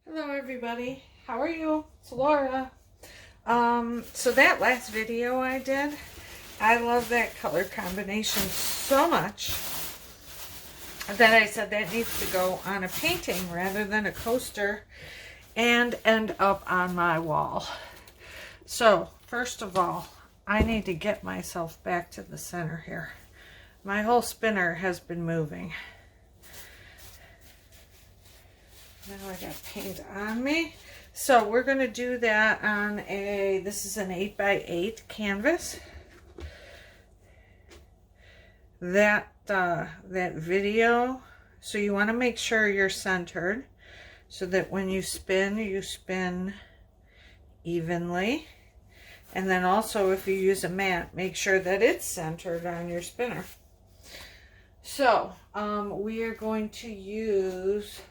Hello everybody, how are you? It's Laura. So that last video I did, I love that color combination so much that I said that needs to go on a painting rather than a coaster and end up on my wall. So first of all, I need to get myself back to the center here. My whole spinner has been moving. Now I got paint on me. So we're going to do that on this is an 8x8 canvas. That video, so you want to make sure you're centered so that when you spin evenly. And then also if you use a mat, make sure that it's centered on your spinner. So we are going to use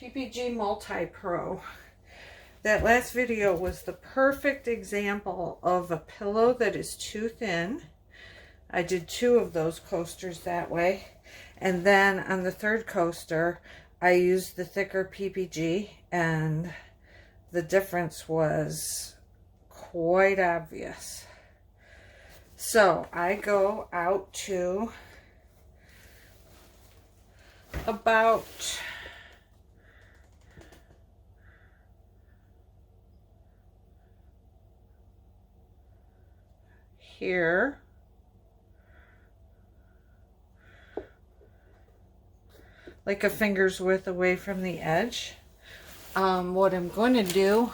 PPG Multi-Pro. That last video was the perfect example of a pillow that is too thin. I did 2 of those coasters that way. And then on the third coaster, I used the thicker PPG, and the difference was quite obvious. So I go out to about here, like a finger's width away from the edge. What I'm going to do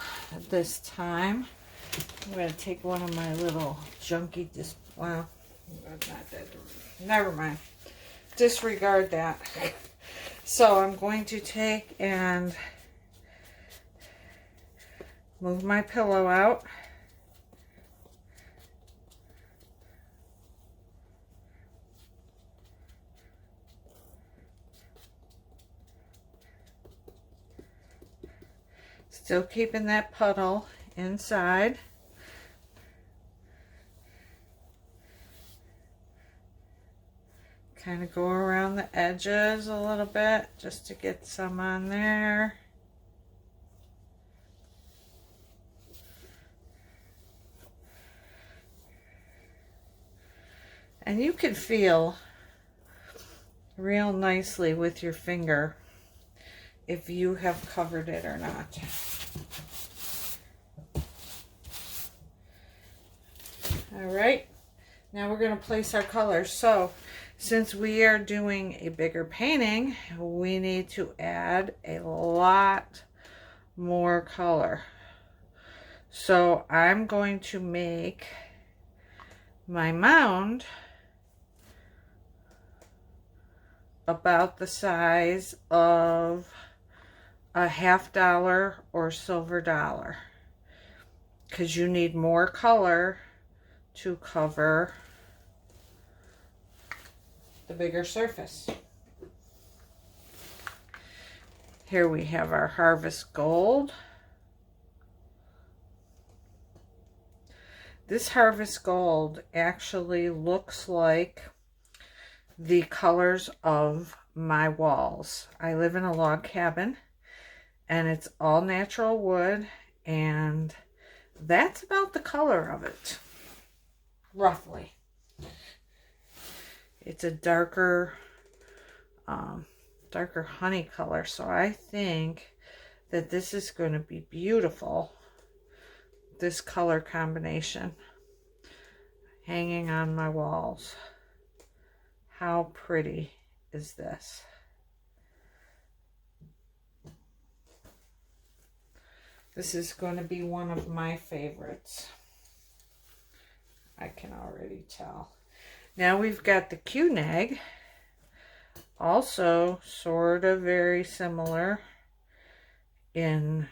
this time, I'm going to take one of my little junky, well, not that, never mind, disregard that. So I'm going to take and move my pillow out. Still keeping that puddle inside. Kind of go around the edges a little bit just to get some on there. And you can feel real nicely with your finger if you have covered it or not. All right, now we're going to place our colors. So since we are doing a bigger painting, we need to add a lot more color. So I'm going to make my mound about the size of a $50 or silver dollar, because you need more color to cover the bigger surface. Here we have our Harvest Gold. This Harvest Gold actually looks like the colors of my walls. I live in a log cabin and it's all natural wood, and that's about the color of it, roughly. It's a darker honey color, so I think that this is going to be beautiful, this color combination hanging on my walls. How pretty is this? This is going to be one of my favorites. I can already tell. Now we've got the Q-Nag, also sort of very similar in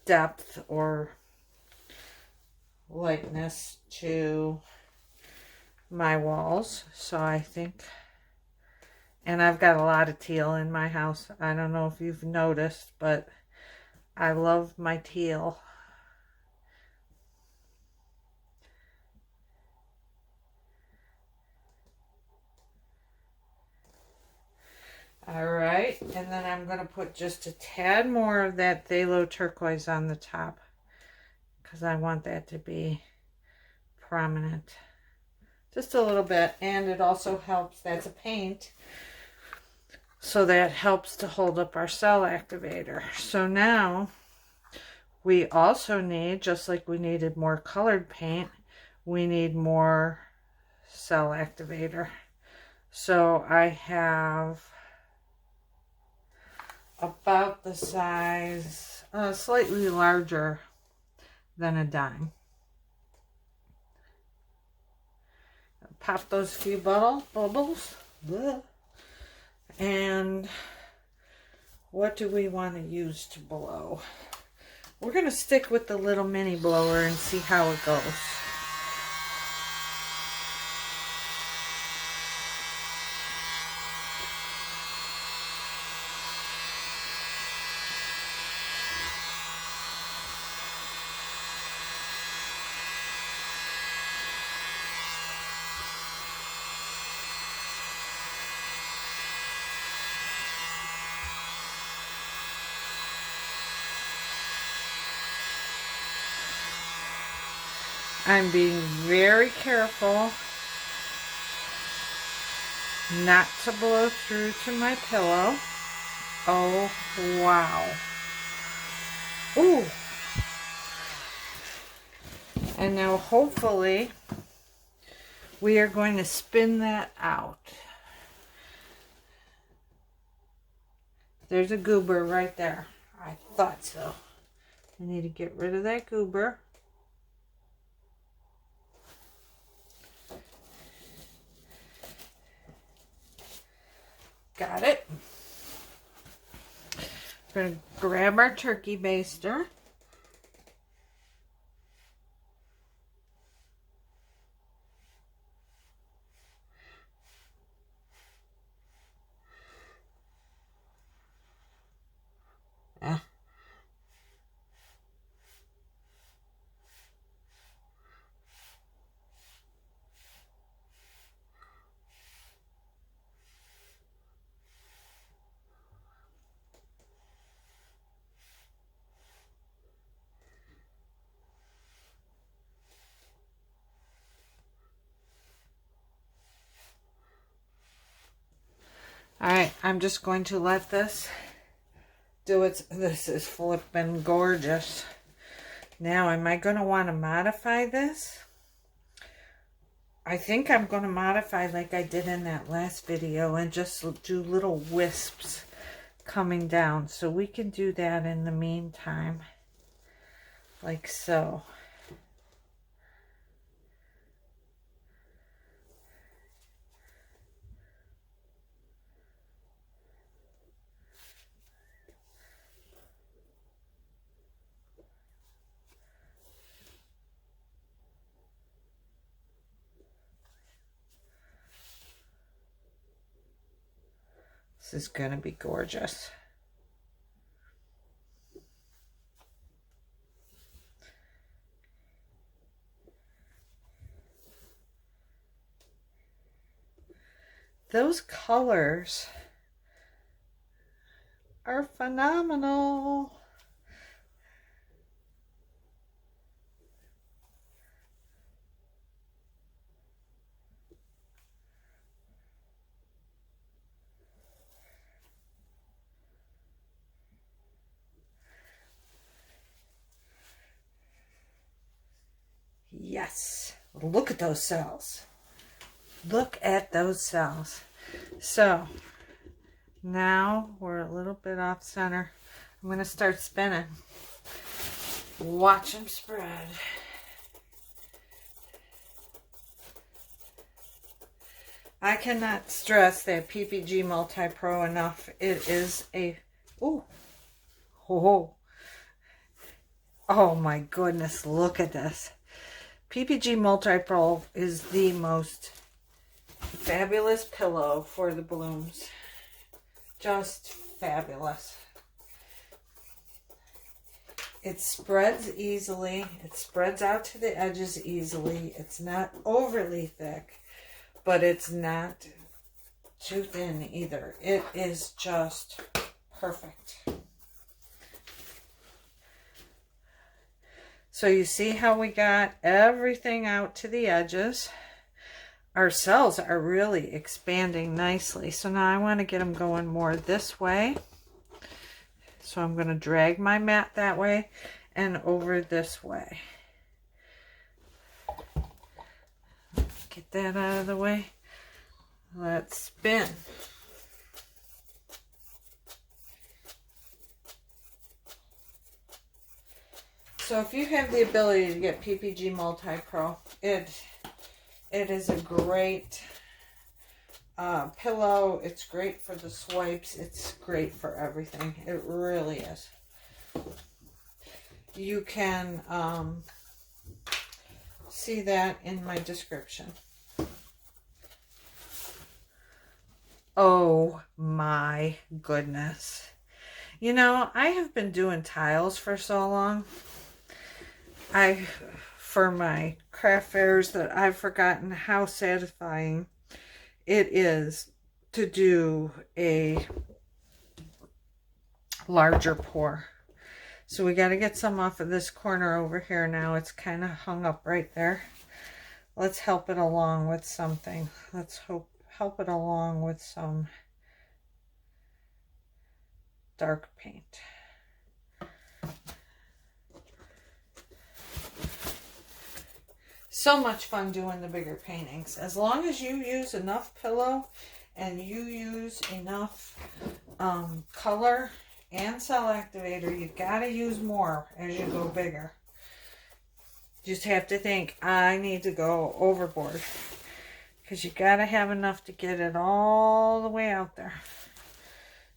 depth or lightness to my walls. So I think, and I've got a lot of teal in my house. I don't know if you've noticed, but I love my teal. All right, and then I'm going to put just a tad more of that Phthalo Turquoise on the top because I want that to be prominent. Just a little bit, and it also helps, that's a paint, so that helps to hold up our cell activator. So now we also need, just like we needed more colored paint, we need more cell activator. So I have about the size, slightly larger than a dime. Pop those few bubbles. And what do we want to use to blow? We're going to stick with the little mini blower and see how it goes. I'm being very careful not to blow through to my pillow. Oh, wow. Ooh. And now hopefully we are going to spin that out. There's a goober right there. I thought so. I need to get rid of that goober. Got it. We're going to grab our turkey baster. Alright, I'm just going to let this do its, this is flipping gorgeous. Now, am I going to want to modify this? I think I'm going to modify like I did in that last video and just do little wisps coming down. So we can do that in the meantime, like so. This is going to be gorgeous. Those colors are phenomenal. Yes, look at those cells. Look at those cells. So now we're a little bit off center. I'm going to start spinning. Watch them spread. I cannot stress that PPG Multi Pro enough. It is a, ooh, oh my goodness, look at this. PPG Multi Pro is the most fabulous pillow for the blooms. Just fabulous. It spreads easily. It spreads out to the edges easily. It's not overly thick, but it's not too thin either. It is just perfect. So you see how we got everything out to the edges. Our cells are really expanding nicely. So now I want to get them going more this way. So I'm going to drag my mat that way and over this way. Get that out of the way. Let's spin. So if you have the ability to get PPG Multi-Pro, it is a great pillow. It's great for the swipes. It's great for everything. It really is. You can see that in my description. Oh my goodness. You know, I have been doing tiles for so long. For my craft fairs, that I've forgotten how satisfying it is to do a larger pour. So we got to get some off of this corner over here now. It's kind of hung up right there. Let's help it along with something. Let's help it along with some dark paint. So much fun doing the bigger paintings. As long as you use enough pillow and you use enough color and cell activator, you gotta use more as you go bigger. Just have to think, I need to go overboard, because you gotta have enough to get it all the way out there.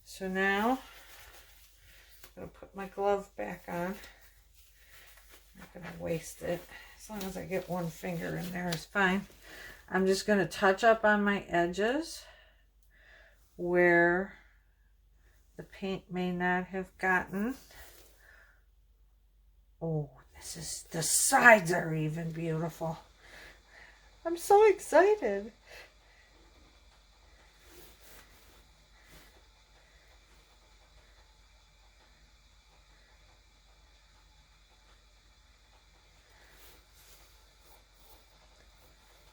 So now I'm gonna put my glove back on. I'm not gonna waste it. As long as I get one finger in there is fine. I'm just going to touch up on my edges where the paint may not have gotten. Oh, the sides are even beautiful. I'm so excited.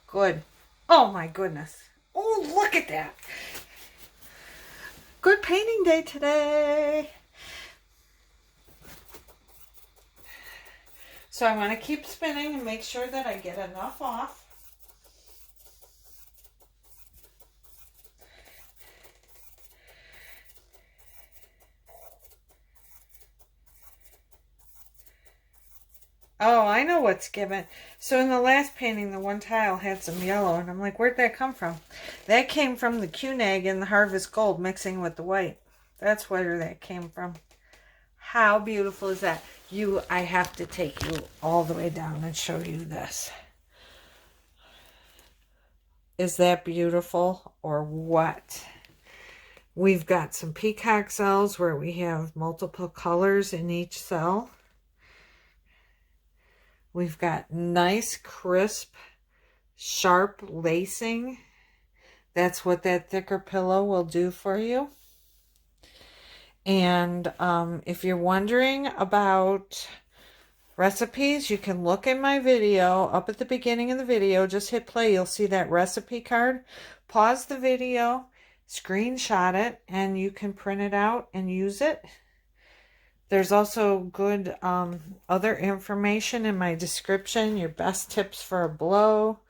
Good. Oh my goodness. Oh, look at that. Good painting day today. So I want to keep spinning and make sure that I get enough off. Oh, I know what's given. So in the last painting, the one tile had some yellow, and I'm like, where'd that come from? That came from the Q-Nag and the Harvest Gold mixing with the white. That's where that came from. How beautiful is that? I have to take you all the way down and show you this. Is that beautiful or what? We've got some peacock cells where we have multiple colors in each cell. We've got nice, crisp, sharp lacing. That's what that thicker pillow will do for you. And if you're wondering about recipes, you can look in my video. Up at the beginning of the video, just hit play. You'll see that recipe card. Pause the video, screenshot it, and you can print it out and use it. There's also good other information in my description. Your best tips for a blow.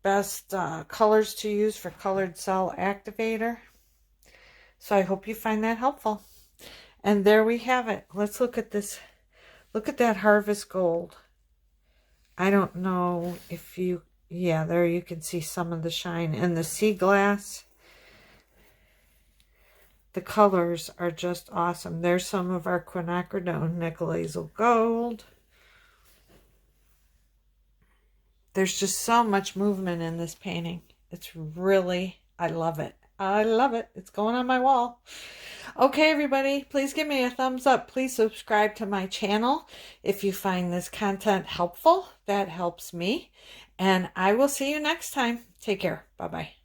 Best colors to use for colored cell activator. So I hope you find that helpful. And there we have it. Let's look at this. Look at that Harvest Gold. I don't know if you... Yeah, there you can see some of the shine. And the sea glass. The colors are just awesome. There's some of our quinacridone nickel azul gold. There's just so much movement in this painting. It's really, I love it. I love it. It's going on my wall. Okay, everybody, please give me a thumbs up. Please subscribe to my channel if you find this content helpful. That helps me. And I will see you next time. Take care. Bye-bye.